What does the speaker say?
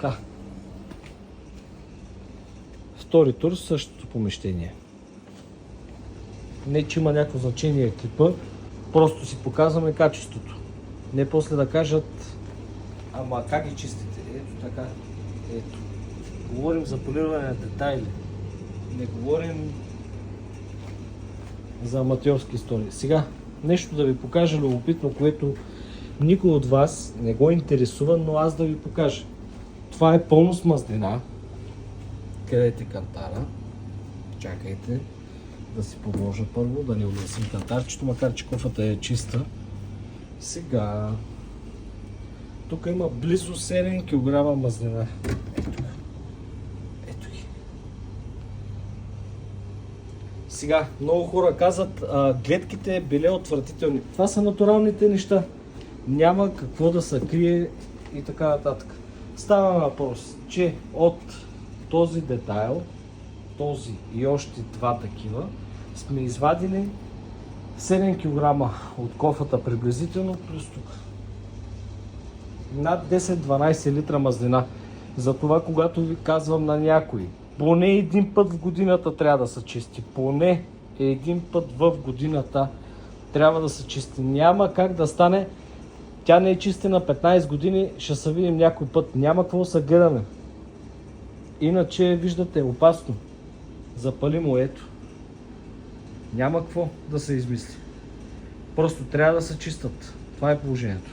Така. Втори тур в същото помещение. Не, че има някакво значение клипа, просто си показваме качеството. Не после да кажат, ама как ги чистите? Ето така. Ето. Говорим за полиране на детайли. Не говорим за аматьорски истории. Сега, нещо да ви покажа любопитно, което никой от вас не го интересува, но аз да ви покажа. Това е пълно с мазнина. Къдете кантара. Чакайте да си подложа първо, да не унесим кантарчето, макар че кофата е чиста. Сега, тук има близо 7 кг мазнина. Ето ги. Сега, много хора казват, гледките били отвратителни. Това са натуралните неща. Няма какво да се крие и така нататък. Става въпрос, че от този детайл, този и още два такива, сме извадили 7 кг от кофата приблизително, плюс тук. Над 10-12 литра мазнина. Затова, когато ви казвам на някой, поне един път в годината трябва да се чисти. Поне един път в годината трябва да се чисти. Няма как да стане. Тя не е чистена 15 години, ще се видим някой път. Няма какво се гледаме. Иначе, виждате, опасно. Запалимо, ето. Няма какво да се измисли. Просто трябва да се чистят. Това е положението.